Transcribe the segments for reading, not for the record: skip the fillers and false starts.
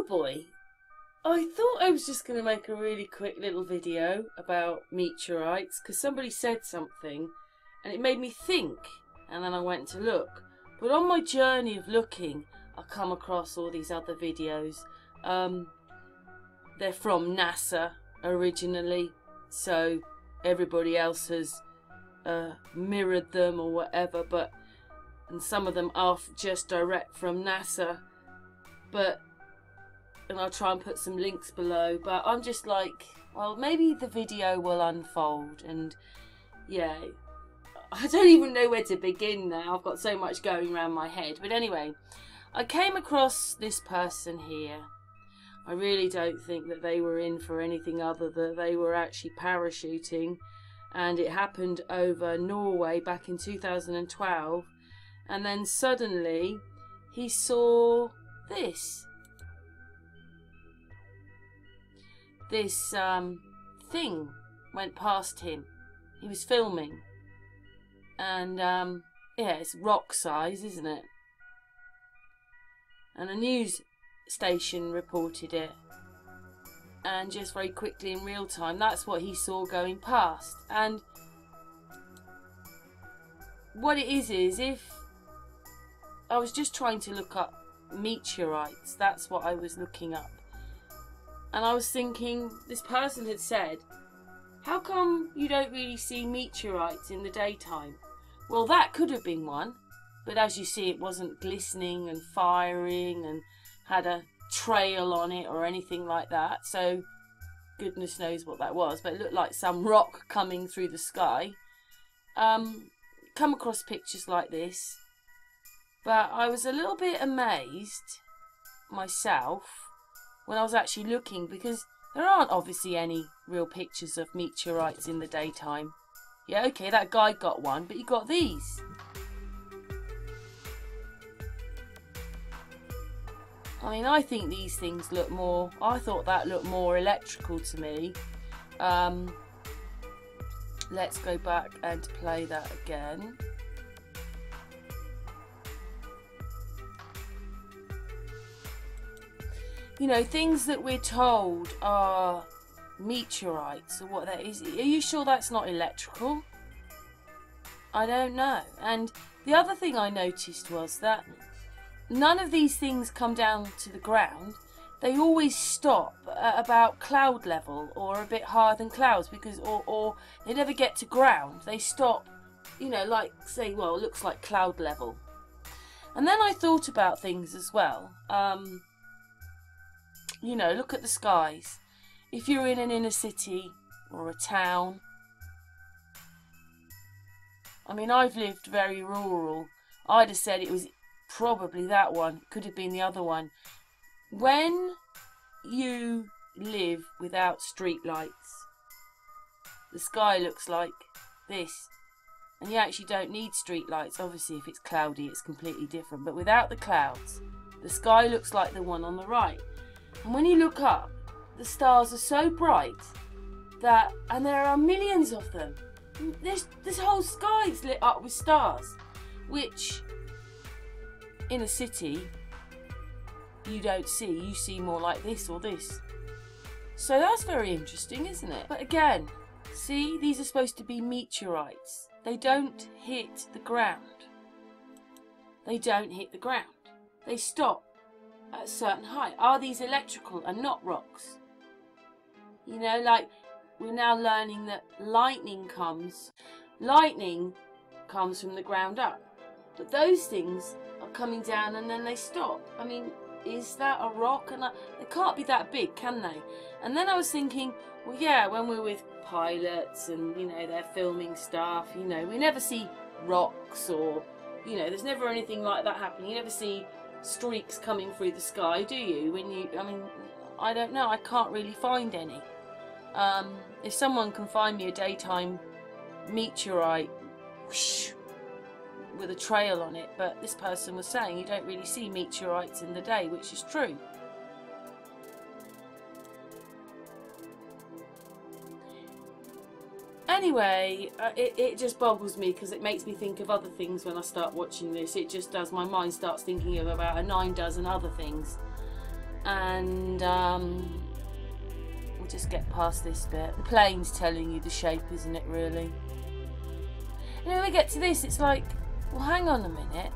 boy, I thought I was just going to make a really quick little video about meteorites because somebody said something and it made me think, and then I went to look. But on my journey of looking, I come across all these other videos. They're from NASA originally, so everybody else has mirrored them or whatever, and some of them are just direct from NASA, and I'll try and put some links below, but I'm just like, well, maybe the video will unfold, and yeah, I don't even know where to begin now. I've got so much going around my head. But anyway, I came across this person here. I really don't think that they were in for anything other than they were actually parachuting, and it happened over Norway back in 2012, and then suddenly he saw this thing went past him. He was filming, and yeah, it's rock size, isn't it? And a news station reported it, and just very quickly in real time, that's what he saw going past. And what it is if I was just trying to look up meteorites, that's what I was looking up. And I was thinking, this person had said, how come you don't really see meteorites in the daytime? Well, that could have been one, but as you see, it wasn't glistening and firing and had a trail on it or anything like that, so goodness knows what that was, but it looked like some rock coming through the sky. Come across pictures like this, but I was a little bit amazed myself when I was actually looking, because there aren't obviously any real pictures of meteorites in the daytime. Yeah, okay, that guy got one, but you got these. I mean, I think these things look more, I thought that looked more electrical to me. Let's go back and play that again. You know, things that we're told are meteorites or what that is. Are you sure that's not electrical? I don't know. And the other thing I noticed was that none of these things come down to the ground. They always stop at about cloud level or a bit higher than clouds, because or they never get to ground. They stop, you know, like, say, well, it looks like cloud level. And then I thought about things as well. You know, look at the skies. If you're in an inner city or a town, I mean, I've lived very rural. I'd have said it was probably that one. Could have been the other one. When you live without street lights, the sky looks like this. And you actually don't need street lights. Obviously, if it's cloudy, it's completely different. But without the clouds, the sky looks like the one on the right. And when you look up, the stars are so bright that, and there are millions of them. This whole sky is lit up with stars, which in a city you don't see. You see more like this or this. So that's very interesting, isn't it? But again, see, these are supposed to be meteorites. They don't hit the ground. They don't hit the ground. They stop at a certain height. Are these electrical and not rocks? You know, like, we're now learning that lightning comes from the ground up, but those things are coming down and then they stop. I mean, is that a rock? And they can't be that big, can they? And then I was thinking, well, yeah, when we're with pilots and, you know, they're filming stuff, you know, we never see rocks, or, you know, there's never anything like that happening. You never see streaks coming through the sky, do you? When you, I mean, I don't know, I can't really find any. If someone can find me a daytime meteorite whoosh, with a trail on it, but this person was saying you don't really see meteorites in the day, which is true. Anyway, it just boggles me, because it makes me think of other things when I start watching this. It just does. My mind starts thinking of about a 9 dozen other things. And we'll just get past this bit. The plane's telling you the shape, isn't it, really? And when we get to this, it's like, well, hang on a minute.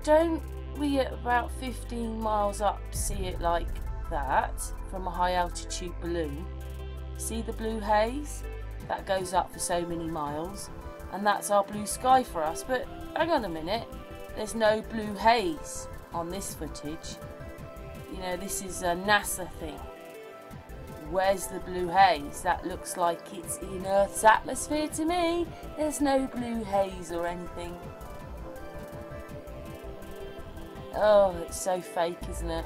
Don't we at about 15 miles up see it like that from a high altitude balloon? See the blue haze? That goes up for so many miles, and that's our blue sky for us. But hang on a minute, there's no blue haze on this footage. You know, this is a NASA thing. Where's the blue haze? That looks like it's in Earth's atmosphere to me. There's no blue haze or anything. Oh, it's so fake, isn't it?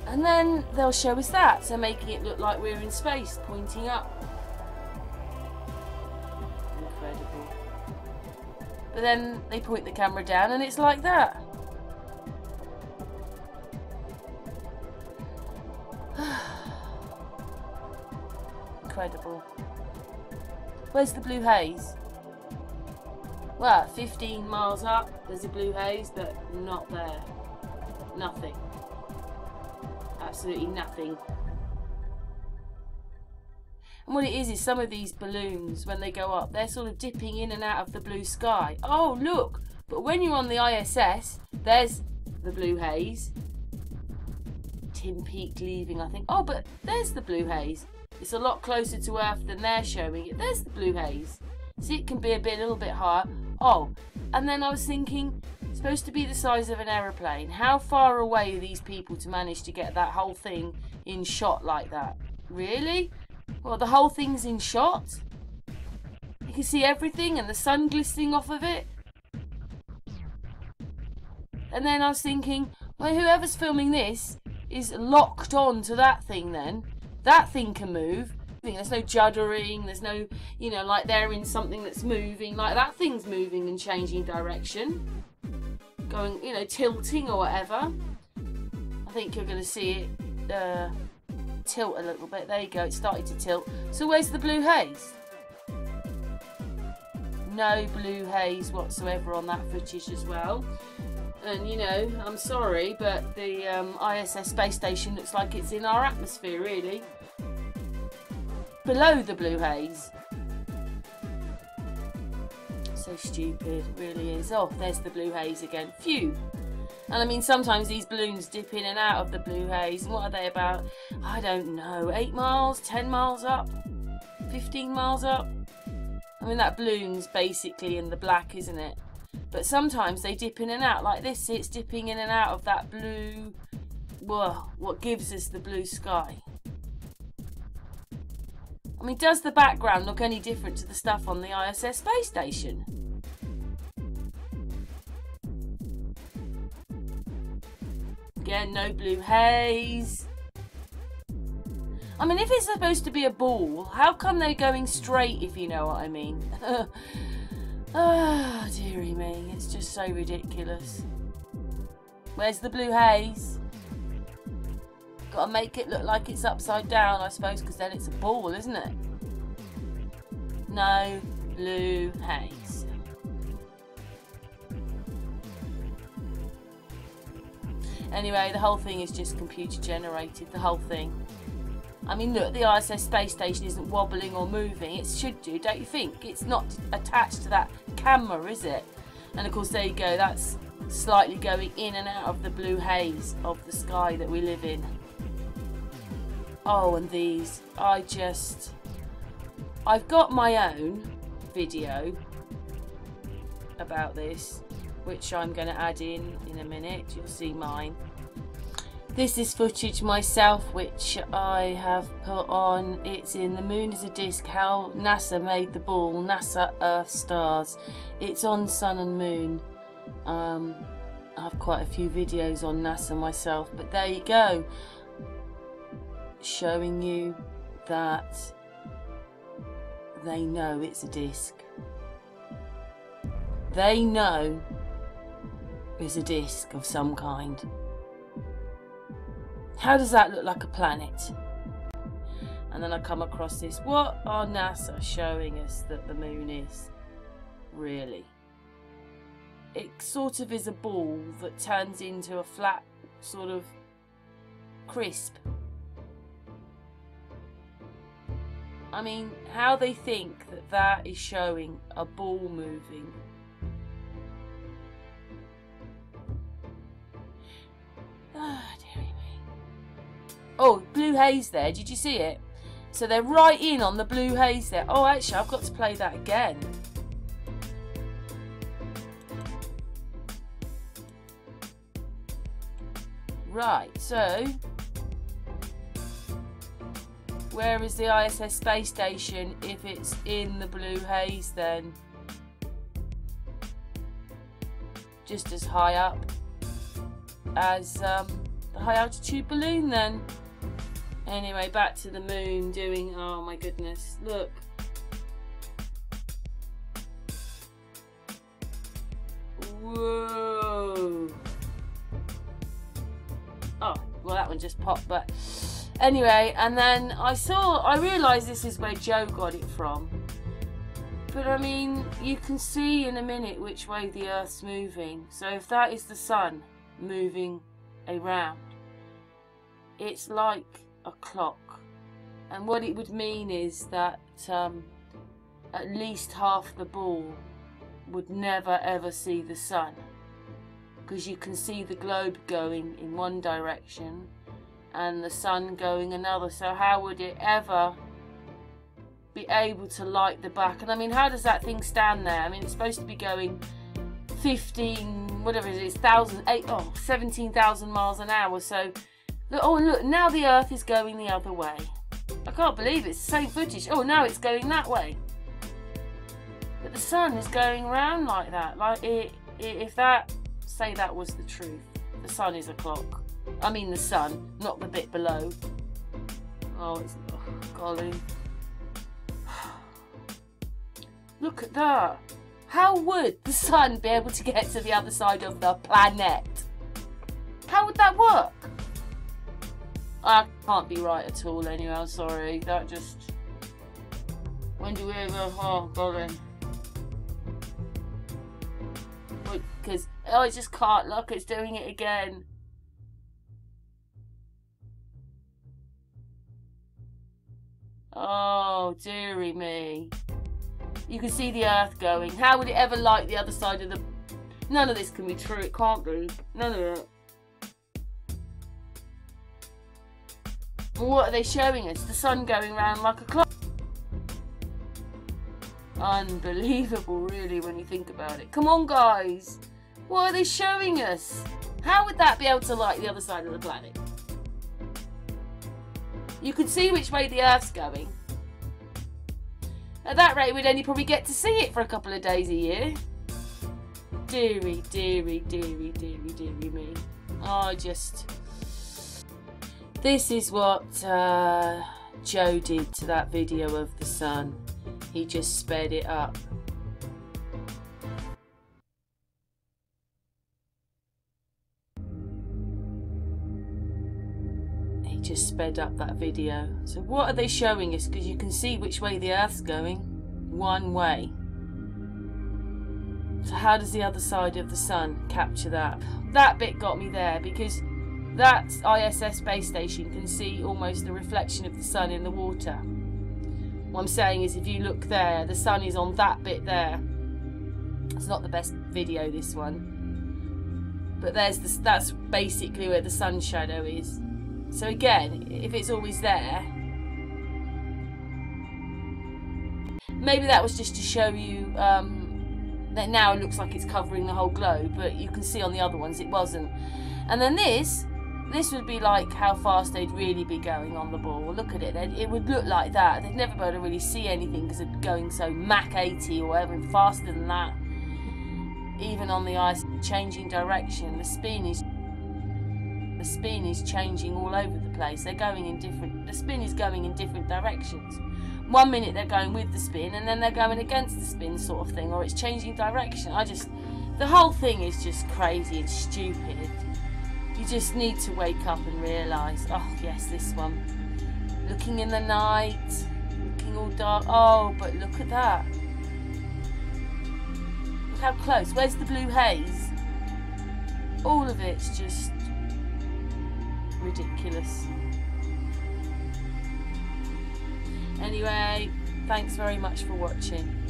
And then they'll show us that, so making it look like we're in space, pointing up. Incredible. But then they point the camera down and it's like that. Incredible. Where's the blue haze? Well, 15 miles up, there's a blue haze, but not there. Nothing. Absolutely nothing. And what it is some of these balloons, when they go up, they're sort of dipping in and out of the blue sky. Oh, look! But when you're on the ISS, there's the blue haze. Tim Peake leaving, I think. Oh, but there's the blue haze. It's a lot closer to Earth than they're showing it. There's the blue haze. See, it can be a little bit higher. Oh, and then I was thinking, it's supposed to be the size of an aeroplane. How far away are these people to manage to get that whole thing in shot like that? Really? Well, the whole thing's in shot? You can see everything and the sun glistening off of it? And then I was thinking, well, whoever's filming this is locked on to that thing then. That thing can move. There's no juddering, there's no, you know, like they're in something that's moving, like that thing's moving and changing direction, going, you know, tilting or whatever. I think you're going to see it tilt a little bit. There you go, it started to tilt. So where's the blue haze? No blue haze whatsoever on that footage as well. And, you know, I'm sorry, but the ISS space station looks like it's in our atmosphere, really. Below the blue haze. So stupid, it really is. Oh, there's the blue haze again. Phew. And I mean, sometimes these balloons dip in and out of the blue haze. And what are they about? I don't know. 8 miles? 10 miles up? 15 miles up? I mean, that balloon's basically in the black, isn't it? But sometimes they dip in and out like this. It's dipping in and out of that blue, well, what gives us the blue sky. I mean, does the background look any different to the stuff on the ISS space station? Again, no blue haze. I mean, if it's supposed to be a ball, how come they're going straight, if you know what I mean? Oh, dearie me, it's just so ridiculous. Where's the blue haze? Got to make it look like it's upside down, I suppose, because then it's a ball, isn't it? No blue haze. Anyway, the whole thing is just computer generated, the whole thing. I mean, look, the ISS space station isn't wobbling or moving. It should do, don't you think? It's not attached to that camera, is it? And of course, there you go, that's slightly going in and out of the blue haze of the sky that we live in. Oh, and these, I've got my own video about this, which I'm going to add in a minute. You'll see mine. This is footage myself, which I have put on. It's in The Moon is a Disc, How NASA Made the Ball, NASA Earth Stars. It's on Sun and Moon. I have quite a few videos on NASA myself, but there you go. Showing you that they know it's a disc. They know it's a disc of some kind. How does that look like a planet? And then I come across this. What are NASA showing us that the moon is? Really? it sort of is a ball that turns into a flat sort of crisp. I mean, how they think that that is showing a ball moving. Ah, dearie me. Oh, blue haze there. Did you see it? So they're right in on the blue haze there. Oh, actually, I've got to play that again. Right, so where is the ISS space station if it's in the blue haze then? Just as high up as the high altitude balloon then. Anyway, back to the moon doing, oh my goodness, look. Whoa. Oh, well that one just popped, but anyway, and then I realised this is where Joe got it from. But I mean, you can see in a minute which way the Earth's moving. So if that is the sun moving around, it's like a clock. And what it would mean is that at least half the ball would never ever see the sun. Because you can see the globe going in one direction and the sun going another. So how would it ever be able to light the back? And I mean, how does that thing stand there? I mean, it's supposed to be going 15, whatever it is, 17,000 miles an hour. So, oh, and look, now the Earth is going the other way. I can't believe it's the same footage. Oh, now it's going that way. But the sun is going around like that. Like, if that, say that was the truth. The sun is a clock. I mean the sun, not the bit below. Oh, it's, oh, golly. Look at that. How would the sun be able to get to the other side of the planet? How would that work? I can't be right at all anyway, I'm sorry. That just... When do we ever... Oh, golly. Because I just can't look, it's doing it again. Oh, dearie me. You can see the Earth going. How would it ever light the other side of the... None of this can be true. It can't be. None of it. And what are they showing us? The sun going round like a clock. Unbelievable, really, when you think about it. Come on, guys. What are they showing us? How would that be able to light the other side of the planet? You could see which way the Earth's going. At that rate, we'd only probably get to see it for a couple of days a year. Dearie, dearie, dearie, dearie, dearie me. I just... This is what Joe did to that video of the sun. He just sped it up. He just sped up that video. So what are they showing us? Because you can see which way the Earth's going. One way. So how does the other side of the sun capture that? That bit got me there because that ISS space station can see almost the reflection of the sun in the water. What I'm saying is if you look there, the sun is on that bit there. It's not the best video, this one. But there's this, that's basically where the sun shadow is. So again, if it's always there, maybe that was just to show you that now it looks like it's covering the whole globe, but you can see on the other ones it wasn't. And then this would be like how fast they'd really be going on the ball. Look at it, it would look like that. They'd never be able to really see anything because they're going so Mach 80 or whatever, faster than that. Even on the ice, changing direction, the spin is changing all over the place. They're going in different, the spin is going in different directions. 1 minute they're going with the spin and then they're going against the spin sort of thing, or it's changing direction. The whole thing is just crazy and stupid. You just need to wake up and realise, oh yes, this one. Looking in the night, looking all dark. Oh, but look at that. Look how close. Where's the blue haze? All of it's just ridiculous. Anyway, thanks very much for watching.